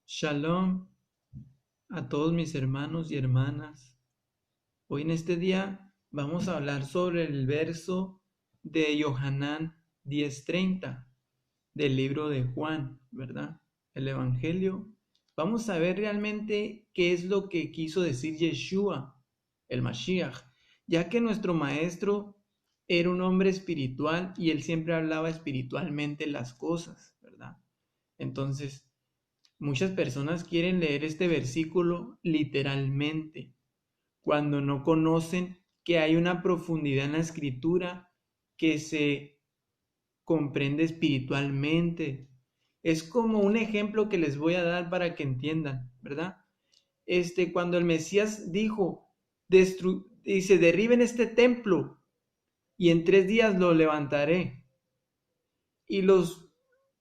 Shalom a todos mis hermanos y hermanas. Hoy en este día vamos a hablar sobre el verso de Yohanan 10:30 del libro de Juan, ¿verdad? El Evangelio. Vamos a ver realmente qué es lo que quiso decir Yeshua, el Mashiach, ya que nuestro maestro era un hombre espiritual y él siempre hablaba espiritualmente las cosas, ¿verdad? Entonces, muchas personas quieren leer este versículo literalmente, cuando no conocen que hay una profundidad en la escritura que se comprende espiritualmente. Es como un ejemplo que les voy a dar para que entiendan, ¿verdad? Cuando el Mesías dijo, dice, derriben este templo y en 3 días lo levantaré. Y las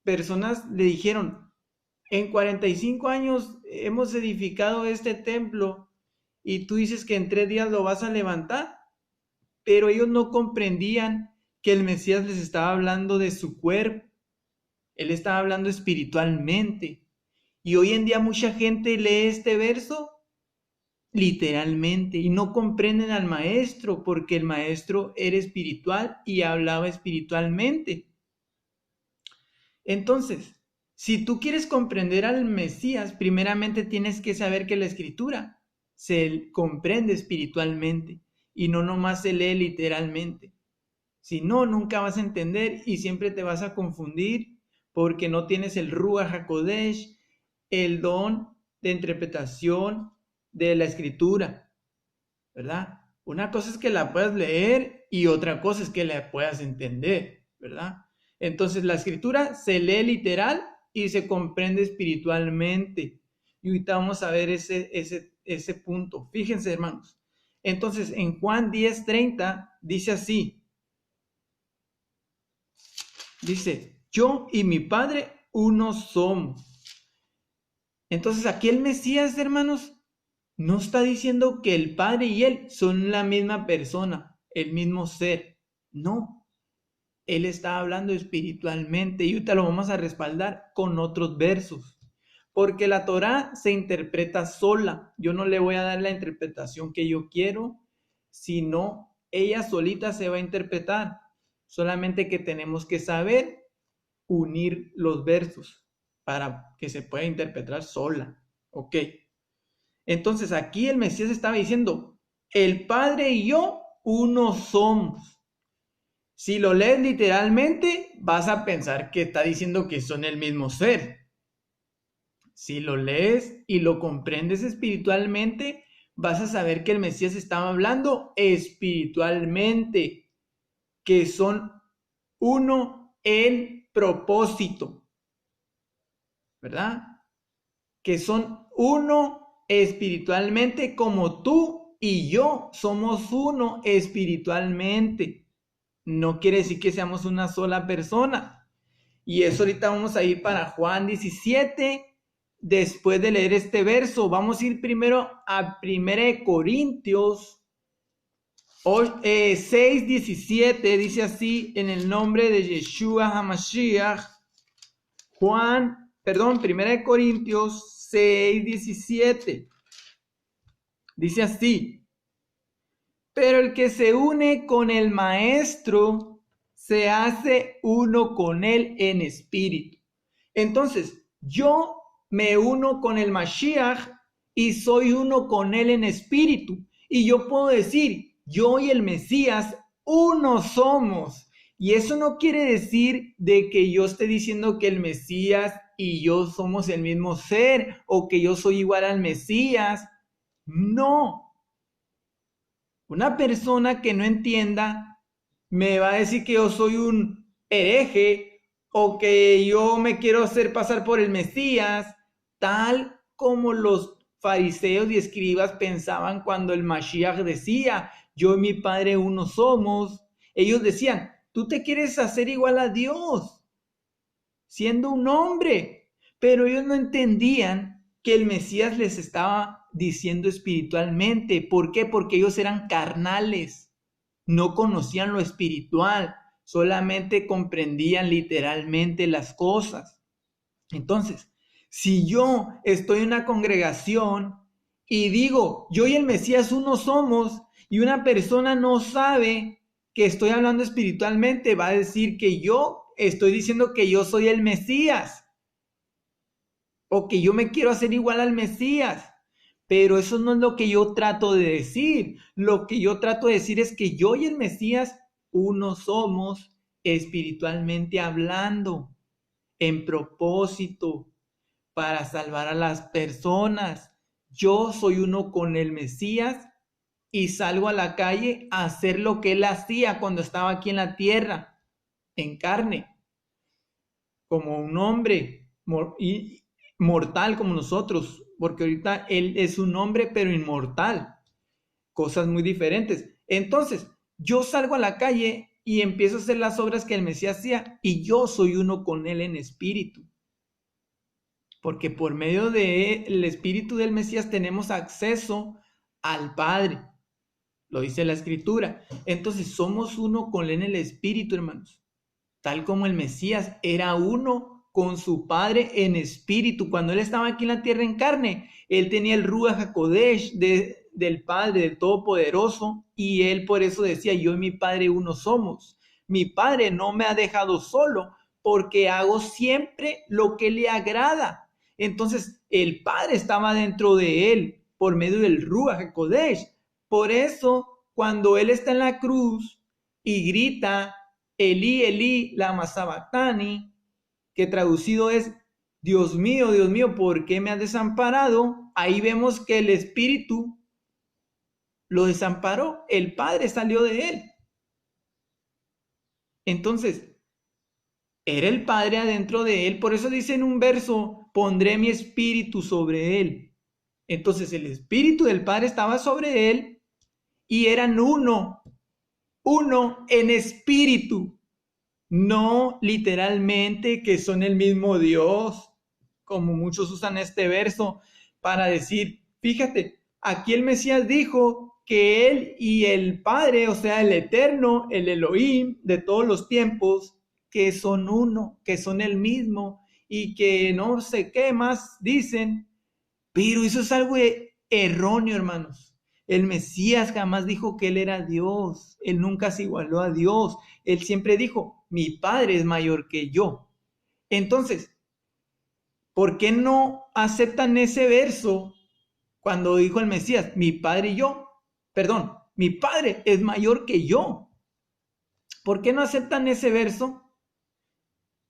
personas le dijeron, en 45 años hemos edificado este templo y tú dices que en 3 días lo vas a levantar. Pero ellos no comprendían que el Mesías les estaba hablando de su cuerpo. Él estaba hablando espiritualmente. Y hoy en día mucha gente lee este verso literalmente y no comprenden al maestro porque el maestro era espiritual y hablaba espiritualmente. Entonces, si tú quieres comprender al Mesías, primeramente tienes que saber que la escritura se comprende espiritualmente y no nomás se lee literalmente. Si no, nunca vas a entender y siempre te vas a confundir porque no tienes el Ruach HaKodesh, el don de interpretación de la escritura, ¿verdad? Una cosa es que la puedas leer y otra cosa es que la puedas entender, ¿verdad? Entonces la escritura se lee literal y se comprende espiritualmente. Y ahorita vamos a ver ese punto. Fíjense, hermanos. Entonces en Juan 10:30 dice así, dice, yo y mi Padre uno somos. Entonces aquí el Mesías, hermanos, no está diciendo que el Padre y Él son la misma persona, el mismo ser. No, Él está hablando espiritualmente y ahorita lo vamos a respaldar con otros versos. Porque la Torá se interpreta sola. Yo no le voy a dar la interpretación que yo quiero, sino ella solita se va a interpretar. Solamente que tenemos que saber unir los versos para que se pueda interpretar sola. Ok. Entonces aquí el Mesías estaba diciendo, el Padre y yo uno somos. Si lo lees literalmente, vas a pensar que está diciendo que son el mismo ser. Si lo lees y lo comprendes espiritualmente, vas a saber que el Mesías estaba hablando espiritualmente, que son uno en propósito, ¿verdad? Que son uno espiritualmente como tú y yo somos uno espiritualmente. No quiere decir que seamos una sola persona. Y eso ahorita vamos a ir para Juan 17. Después de leer este verso, vamos a ir primero a 1 Corintios 6:17. Dice así, en el nombre de Yeshua HaMashiach. Primera de Corintios 6:17. Dice así, pero el que se une con el maestro se hace uno con él en espíritu. Entonces, yo me uno con el Mashiach y soy uno con él en espíritu. Y yo puedo decir, yo y el Mesías uno somos. Y eso no quiere decir de que yo esté diciendo que el Mesías y yo somos el mismo ser o que yo soy igual al Mesías. No. Una persona que no entienda me va a decir que yo soy un hereje o que yo me quiero hacer pasar por el Mesías, tal como los fariseos y escribas pensaban cuando el Mashiach decía, yo y mi Padre uno somos. Ellos decían, tú te quieres hacer igual a Dios, siendo un hombre. Pero ellos no entendían que el Mesías les estaba diciendo espiritualmente. ¿Por qué? Porque ellos eran carnales, no conocían lo espiritual, solamente comprendían literalmente las cosas. Entonces, Si yo estoy en una congregación y digo, yo y el Mesías uno somos, y una persona no sabe que estoy hablando espiritualmente, va a decir que yo estoy diciendo que yo soy el Mesías o que yo me quiero hacer igual al Mesías. Pero eso no es lo que yo trato de decir. Lo que yo trato de decir es que yo y el Mesías uno somos espiritualmente hablando, en propósito, para salvar a las personas. Yo soy uno con el Mesías y salgo a la calle a hacer lo que él hacía cuando estaba aquí en la tierra, en carne, como un hombre mortal como nosotros, porque ahorita él es un hombre pero inmortal, cosas muy diferentes. Entonces, yo salgo a la calle y empiezo a hacer las obras que el Mesías hacía y yo soy uno con él en espíritu. Porque por medio del espíritu del Mesías tenemos acceso al Padre. Lo dice la Escritura. Entonces somos uno con él en el espíritu, hermanos. Tal como el Mesías era uno con su Padre en espíritu. Cuando él estaba aquí en la tierra en carne, él tenía el Ruach HaKodesh del Padre, del Todopoderoso, y él por eso decía, yo y mi Padre uno somos. Mi Padre no me ha dejado solo porque hago siempre lo que le agrada. Entonces, el Padre estaba dentro de él por medio del Ruach HaKodesh. Por eso, cuando él está en la cruz y grita, Elí, Elí, lama sabactani, que traducido es, Dios mío, ¿por qué me has desamparado? Ahí vemos que el Espíritu lo desamparó, el Padre salió de él. Entonces, era el Padre adentro de él, por eso dice en un verso, pondré mi espíritu sobre él. Entonces el espíritu del Padre estaba sobre él y eran uno en espíritu, no literalmente que son el mismo Dios, como muchos usan este verso para decir, fíjate, aquí el Mesías dijo que él y el Padre, o sea, el Eterno, el Elohim de todos los tiempos, que son uno, que son el mismo y que no sé qué más dicen, pero eso es algo erróneo, hermanos. El Mesías jamás dijo que él era Dios, él nunca se igualó a Dios, él siempre dijo, mi Padre es mayor que yo. Entonces, ¿por qué no aceptan ese verso cuando dijo el Mesías, mi Padre y yo? Perdón, mi Padre es mayor que yo. ¿Por qué no aceptan ese verso?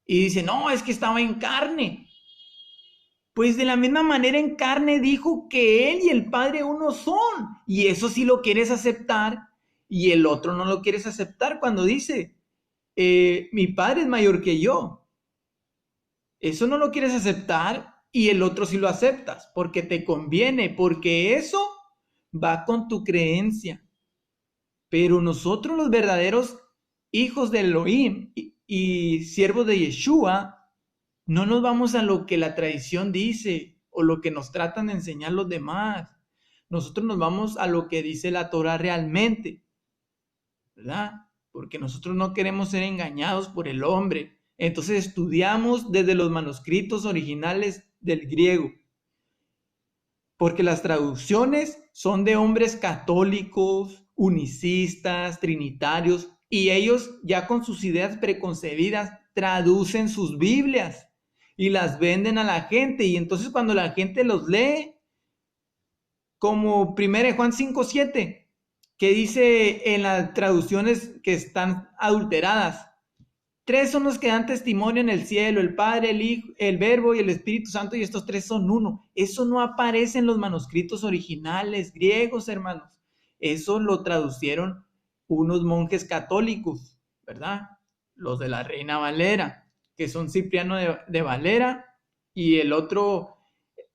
Y dicen, no, es que estaba en carne. Pues de la misma manera en carne dijo que él y el Padre uno son. Y eso sí lo quieres aceptar y el otro no lo quieres aceptar cuando dice, mi Padre es mayor que yo. Eso no lo quieres aceptar y el otro sí lo aceptas porque te conviene, porque eso va con tu creencia. Pero nosotros los verdaderos hijos de Elohim y siervos de Yeshua, no nos vamos a lo que la tradición dice o lo que nos tratan de enseñar los demás. Nosotros nos vamos a lo que dice la Torah realmente, ¿verdad? Porque nosotros no queremos ser engañados por el hombre. Entonces estudiamos desde los manuscritos originales del griego. Porque las traducciones son de hombres católicos, unicistas, trinitarios, y ellos ya con sus ideas preconcebidas traducen sus Biblias y las venden a la gente. Y entonces cuando la gente los lee, como 1 Juan 5:7, que dice en las traducciones que están adulteradas, 3 son los que dan testimonio en el cielo, el Padre, el Hijo, el Verbo y el Espíritu Santo, y estos 3 son uno. Eso no aparece en los manuscritos originales griegos, hermanos. Eso lo traducieron unos monjes católicos, ¿verdad? Los de la Reina Valera, que son Cipriano de Valera, y el otro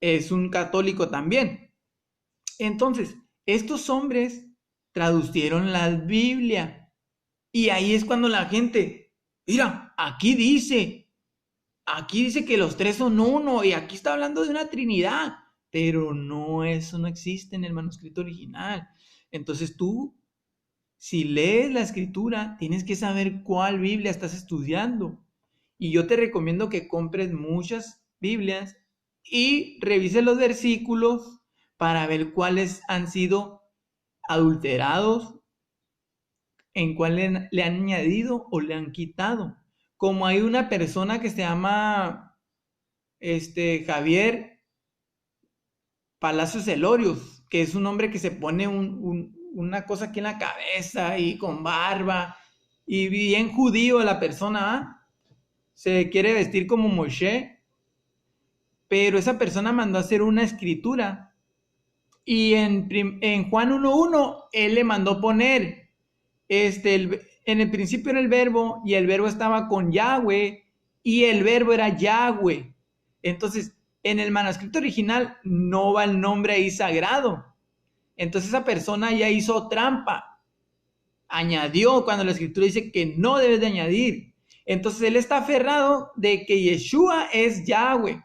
es un católico también. Entonces, estos hombres traducieron la Biblia, y ahí es cuando la gente, mira, aquí dice que los 3 son uno y aquí está hablando de una Trinidad, pero no, eso no existe en el manuscrito original. Entonces tú, si lees la escritura, tienes que saber cuál Biblia estás estudiando. Y yo te recomiendo que compres muchas Biblias y revise los versículos para ver cuáles han sido adulterados, en cuál le han añadido o le han quitado. Como hay una persona que se llama Javier Palacios Elorios, que es un hombre que se pone una cosa aquí en la cabeza y con barba, y bien judío la persona, ¿ah? Se quiere vestir como Moshe, pero esa persona mandó a hacer una escritura, y en Juan 1:1 él le mandó poner, en el principio era el verbo, y el verbo estaba con Yahweh, y el verbo era Yahweh. Entonces, en el manuscrito original no va el nombre ahí sagrado. Entonces esa persona ya hizo trampa. Añadió cuando la escritura dice que no debes de añadir. Entonces él está aferrado de que Yeshua es Yahweh.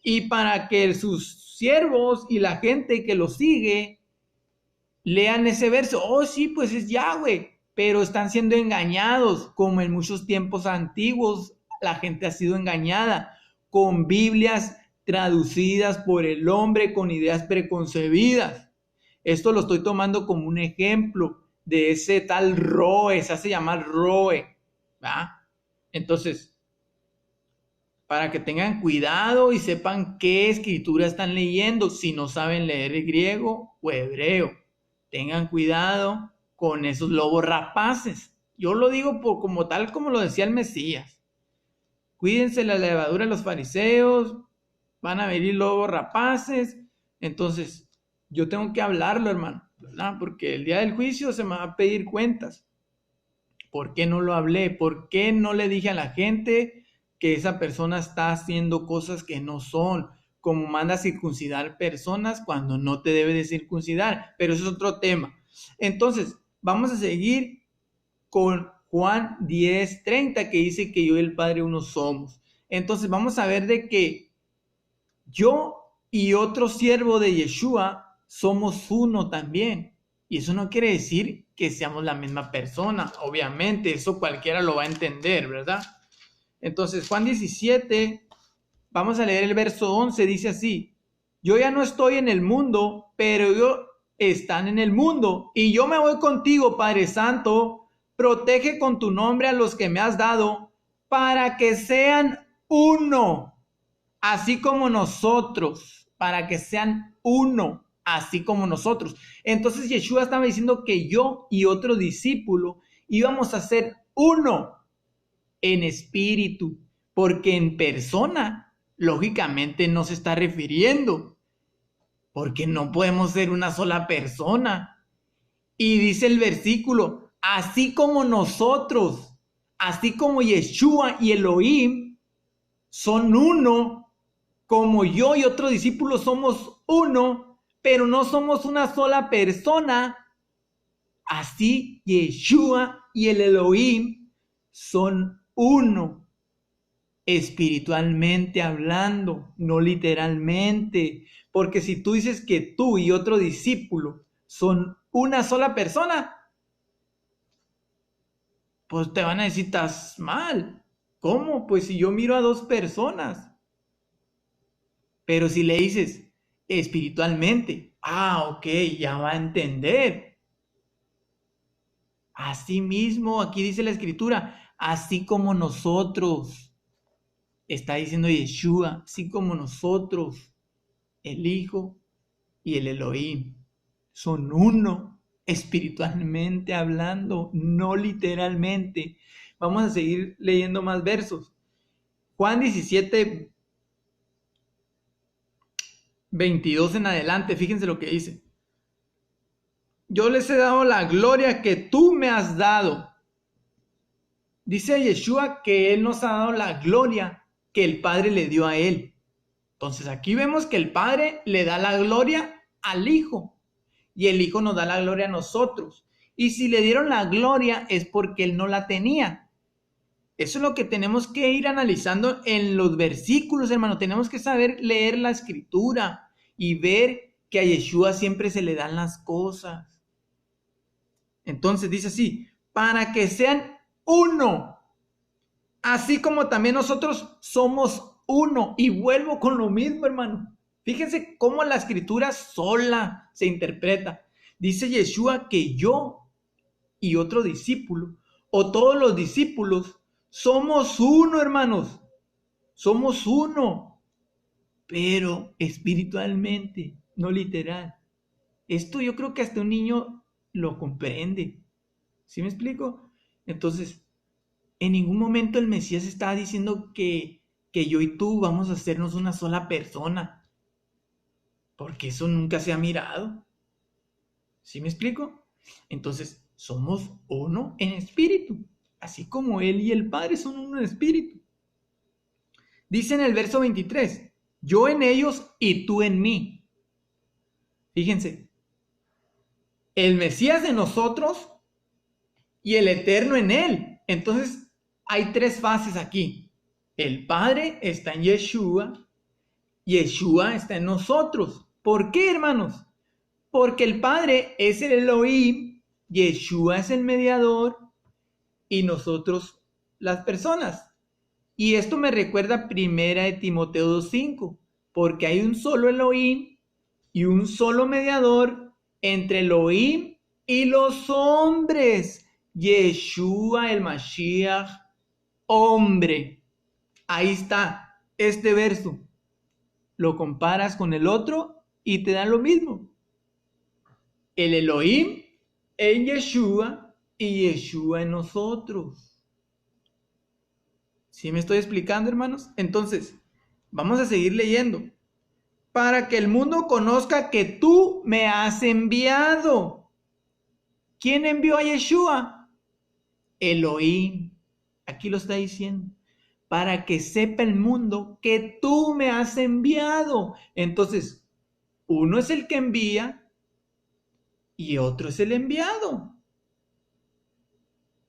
Y para que sus siervos y la gente que lo sigue lean ese verso, oh sí, pues es Yahweh, pero están siendo engañados, como en muchos tiempos antiguos la gente ha sido engañada con Biblias traducidas por el hombre con ideas preconcebidas. Esto lo estoy tomando como un ejemplo de ese tal Roe, se hace llamar Roe, ¿va? Entonces, para que tengan cuidado y sepan qué escritura están leyendo, si no saben leer el griego o hebreo. Tengan cuidado con esos lobos rapaces. Yo lo digo como tal como lo decía el Mesías. Cuídense la levadura de los fariseos, van a venir lobos rapaces. Entonces, yo tengo que hablarlo, hermano, ¿verdad? Porque el día del juicio se me va a pedir cuentas. ¿Por qué no lo hablé? ¿Por qué no le dije a la gente que esa persona está haciendo cosas que no son? Como manda a circuncidar personas cuando no te debe de circuncidar. Pero eso es otro tema. Entonces, vamos a seguir con Juan 10:30, que dice que yo y el Padre uno somos. Entonces, vamos a ver de que yo y otro siervo de Yeshua somos uno también. Y eso no quiere decir que seamos la misma persona. Obviamente, eso cualquiera lo va a entender, ¿verdad? Entonces, Juan 17, vamos a leer el verso 11, dice así: yo ya no estoy en el mundo, pero ellos están en el mundo. Y yo me voy contigo, Padre Santo. Protege con tu nombre a los que me has dado, para que sean uno, así como nosotros, para que sean uno, así como nosotros. Entonces Yeshua estaba diciendo que yo y otro discípulo íbamos a ser uno en espíritu, porque en persona, lógicamente no se está refiriendo, porque no podemos ser una sola persona. Y dice el versículo, así como nosotros, así como Yeshua y Elohim son uno, como yo y otro discípulo somos uno, pero no somos una sola persona, así Yeshua y el Elohim son uno, espiritualmente hablando, no literalmente. Porque si tú dices que tú y otro discípulo son una sola persona, pues te van a decir, estás mal. ¿Cómo? Pues si yo miro a dos personas. Pero si le dices espiritualmente, ok, ya va a entender. Así mismo, aquí dice la escritura, así como nosotros, está diciendo Yeshua, así como nosotros, el Hijo y el Elohim, son uno espiritualmente hablando, no literalmente. Vamos a seguir leyendo más versos. Juan 17, 22 en adelante, fíjense lo que dice. Yo les he dado la gloria que tú me has dado. Dice Yeshua que Él nos ha dado la gloria que el Padre le dio a Él. Entonces aquí vemos que el Padre le da la gloria al Hijo y el Hijo nos da la gloria a nosotros. Y si le dieron la gloria es porque Él no la tenía. Eso es lo que tenemos que ir analizando en los versículos, hermano. Tenemos que saber leer la escritura y ver que a Yeshua siempre se le dan las cosas. Entonces dice así, para que sean uno, así como también nosotros somos uno. Y vuelvo con lo mismo, hermano. Fíjense cómo la escritura sola se interpreta. Dice Yeshua que yo y otro discípulo, o todos los discípulos, somos uno, hermanos. Somos uno, pero espiritualmente, no literal. Esto yo creo que hasta un niño lo comprende. ¿Sí me explico? Entonces, en ningún momento el Mesías estaba diciendo que yo y tú vamos a hacernos una sola persona, porque eso nunca se ha mirado. ¿Sí me explico? Entonces, somos uno en espíritu, así como Él y el Padre son uno en espíritu. Dice en el verso 23, yo en ellos y tú en mí. Fíjense, el Mesías en nosotros y el Eterno en Él. Entonces, hay tres fases aquí. El Padre está en Yeshua, Yeshua está en nosotros. ¿Por qué, hermanos? Porque el Padre es el Elohim, Yeshua es el mediador y nosotros las personas. Y esto me recuerda primera de Timoteo 2:5, porque hay un solo Elohim y un solo mediador entre Elohim y los hombres, Yeshua el Mashiach, hombre. Ahí está este verso. Lo comparas con el otro y te da lo mismo. El Elohim en Yeshua y Yeshua en nosotros. ¿Sí me estoy explicando, hermanos? Entonces, vamos a seguir leyendo. Para que el mundo conozca que tú me has enviado. ¿Quién envió a Yeshua? Elohim. Aquí lo está diciendo. Para que sepa el mundo que tú me has enviado. Entonces, uno es el que envía y otro es el enviado.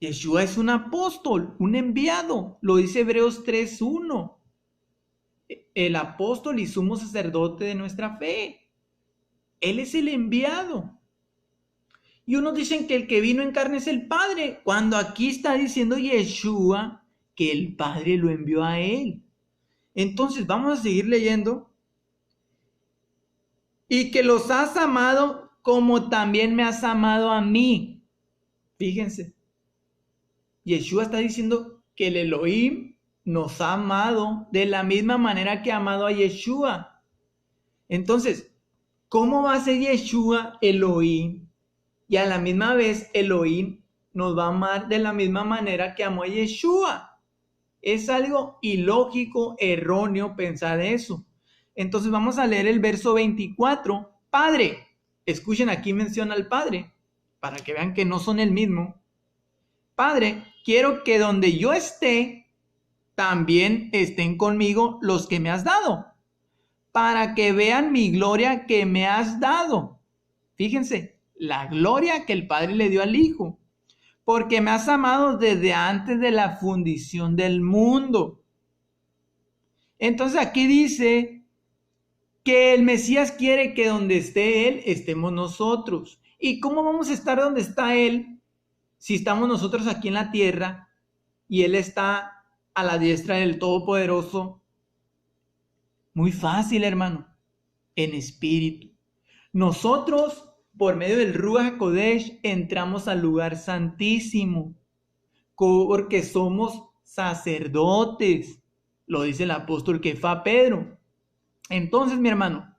Yeshua es un apóstol, un enviado. Lo dice Hebreos 3:1. El apóstol y sumo sacerdote de nuestra fe. Él es el enviado. Y unos dicen que el que vino en carne es el Padre, cuando aquí está diciendo Yeshua que el Padre lo envió a él. Entonces vamos a seguir leyendo. Y que los has amado como también me has amado a mí. Fíjense. Yeshua está diciendo que el Elohim nos ha amado de la misma manera que ha amado a Yeshua. Entonces, ¿cómo va a ser Yeshua Elohim? Y a la misma vez Elohim nos va a amar de la misma manera que amó a Yeshua. Es algo ilógico, erróneo pensar eso. Entonces vamos a leer el verso 24. Padre, escuchen, aquí menciona al Padre, para que vean que no son el mismo. Padre, quiero que donde yo esté, también estén conmigo los que me has dado, para que vean mi gloria que me has dado. Fíjense, la gloria que el Padre le dio al Hijo, porque me has amado desde antes de la fundación del mundo. Entonces aquí dice que el Mesías quiere que donde esté Él, estemos nosotros. ¿Y cómo vamos a estar donde está Él si estamos nosotros aquí en la tierra y Él está a la diestra del Todopoderoso? Muy fácil, hermano, en espíritu. Nosotros, por medio del Ruach HaKodesh, entramos al lugar santísimo, porque somos sacerdotes, lo dice el apóstol Kefa Pedro. Entonces, mi hermano,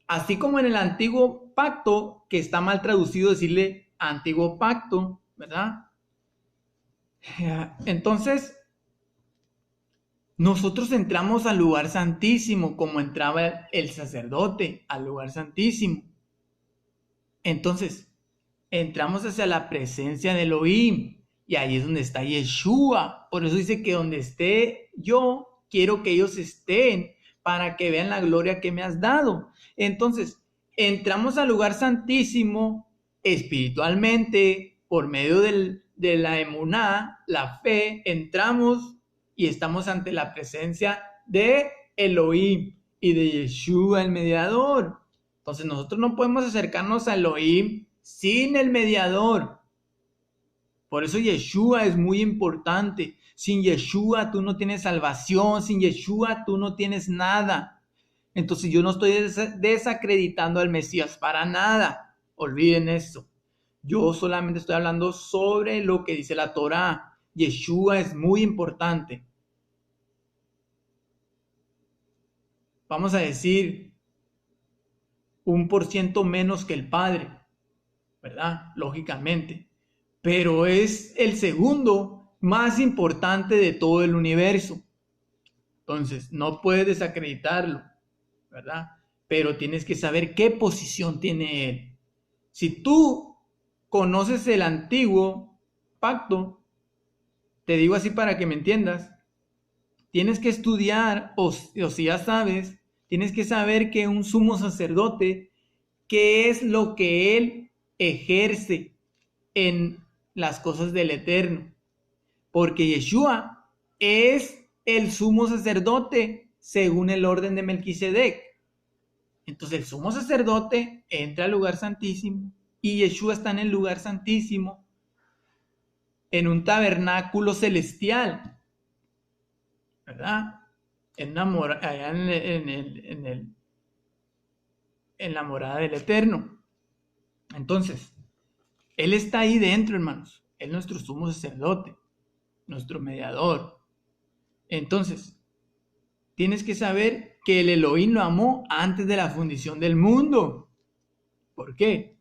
así como en el antiguo pacto, que está mal traducido decirle antiguo pacto, ¿verdad? Entonces, nosotros entramos al lugar santísimo, como entraba el sacerdote al lugar santísimo. Entonces, entramos hacia la presencia de Elohim, y ahí es donde está Yeshua. Por eso dice que donde esté yo, quiero que ellos estén, para que vean la gloria que me has dado. Entonces, entramos al lugar santísimo espiritualmente, por medio de la emuná, la fe, entramos y estamos ante la presencia de Elohim y de Yeshua, el mediador. Entonces nosotros no podemos acercarnos a Elohim sin el mediador. Por eso Yeshua es muy importante. Sin Yeshua tú no tienes salvación, sin Yeshua tú no tienes nada. Entonces yo no estoy desacreditando al Mesías para nada. Olviden eso. Yo solamente estoy hablando sobre lo que dice la Torá. Yeshua es muy importante. Vamos a decir 1% menos que el Padre, ¿verdad? Lógicamente. Pero es el segundo más importante de todo el universo. Entonces, no puedes desacreditarlo, ¿verdad? Pero tienes que saber qué posición tiene él. Si tú conoces el antiguo pacto, te digo así para que me entiendas, tienes que estudiar, o si ya sabes, tienes que saber que un sumo sacerdote, qué es lo que él ejerce en las cosas del Eterno. Porque Yeshua es el sumo sacerdote según el orden de Melquisedec. Entonces el sumo sacerdote entra al lugar santísimo y Yeshua está en el lugar santísimo en un tabernáculo celestial, ¿verdad? Allá en la morada del Eterno. Entonces, Él está ahí dentro, hermanos. Él es nuestro sumo sacerdote, nuestro mediador. Entonces, tienes que saber que el Elohim lo amó antes de la fundación del mundo. ¿Por qué?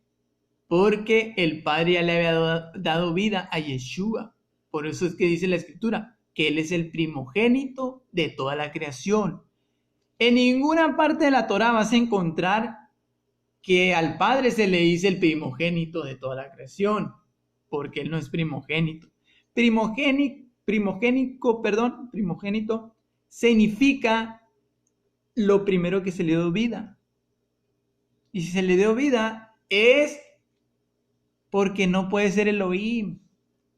Porque el Padre ya le había dado vida a Yeshua. Por eso es que dice la Escritura que Él es el primogénito de toda la creación. En ninguna parte de la Torá vas a encontrar que al Padre se le dice el primogénito de toda la creación, porque Él no es primogénito. Primogénito significa lo primero que se le dio vida. Y si se le dio vida es porque no puede ser Elohim,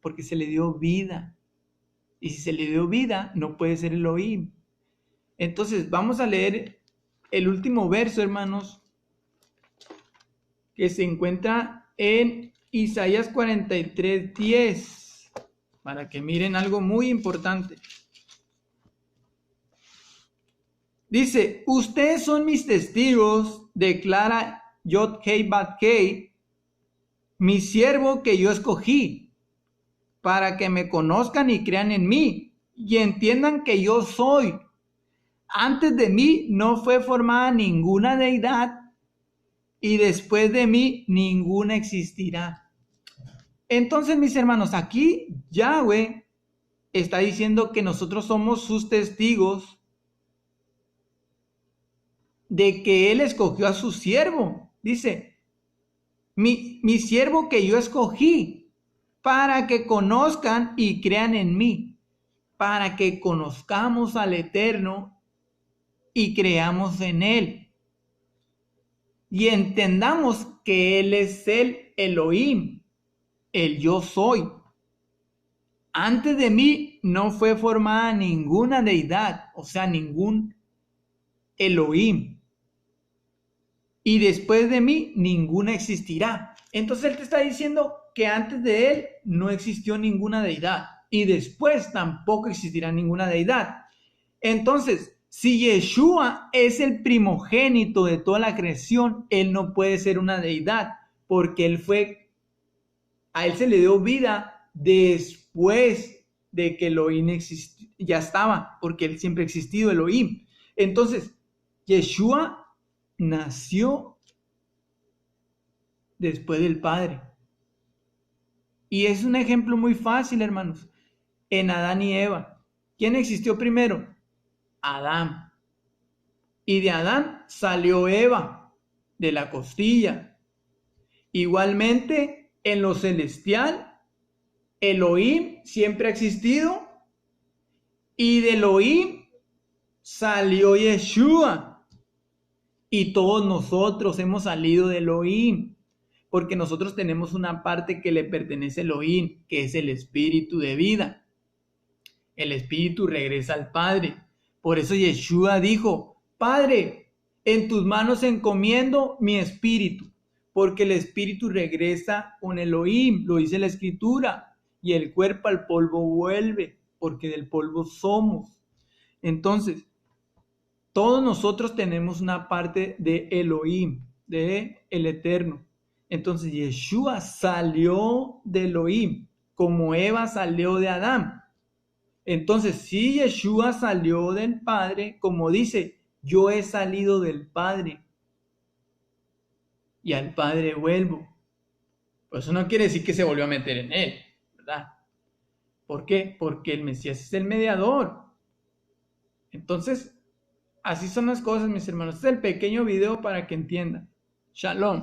porque se le dio vida. Y si se le dio vida, no puede ser Elohim. Entonces, vamos a leer el último verso, hermanos, que se encuentra en Isaías 43:10, para que miren algo muy importante. Dice, ustedes son mis testigos, declara Yod-Heh-Bat-Heh, mi siervo que yo escogí, para que me conozcan y crean en mí, y entiendan que yo soy. Antes de mí no fue formada ninguna deidad, y después de mí ninguna existirá. Entonces, mis hermanos, aquí Yahweh está diciendo que nosotros somos sus testigos de que Él escogió a su siervo. Dice, mi siervo que yo escogí para que conozcan y crean en mí, para que conozcamos al Eterno y creamos en Él. Y entendamos que Él es el Elohim, el yo soy. Antes de mí no fue formada ninguna deidad, o sea, ningún Elohim. Y después de mí ninguna existirá. Entonces Él te está diciendo que antes de Él no existió ninguna deidad. Y después tampoco existirá ninguna deidad. Entonces, si Yeshua es el primogénito de toda la creación, Él no puede ser una deidad, porque a Él se le dio vida después de que Elohim ya estaba, porque Él siempre ha existido, Elohim. Entonces, Yeshua nació después del Padre. Y es un ejemplo muy fácil, hermanos. En Adán y Eva. ¿Quién existió primero? Adán. Y de Adán salió Eva, de la costilla. Igualmente, en lo celestial, Elohim siempre ha existido. Y de Elohim salió Yeshua. Y todos nosotros hemos salido de Elohim, porque nosotros tenemos una parte que le pertenece a Elohim, que es el espíritu de vida. El espíritu regresa al Padre. Por eso Yeshua dijo, Padre, en tus manos encomiendo mi espíritu, porque el espíritu regresa con Elohim, lo dice la Escritura. y el cuerpo al polvo vuelve, porque del polvo somos. Entonces, todos nosotros tenemos una parte de Elohim, de el Eterno. Entonces, Yeshua salió de Elohim, como Eva salió de Adán. Entonces, si Yeshua salió del Padre, como dice, yo he salido del Padre y al Padre vuelvo. Pues eso no quiere decir que se volvió a meter en él, ¿verdad? ¿Por qué? Porque el Mesías es el mediador. Entonces, así son las cosas, mis hermanos. Este es el pequeño video para que entiendan. Shalom.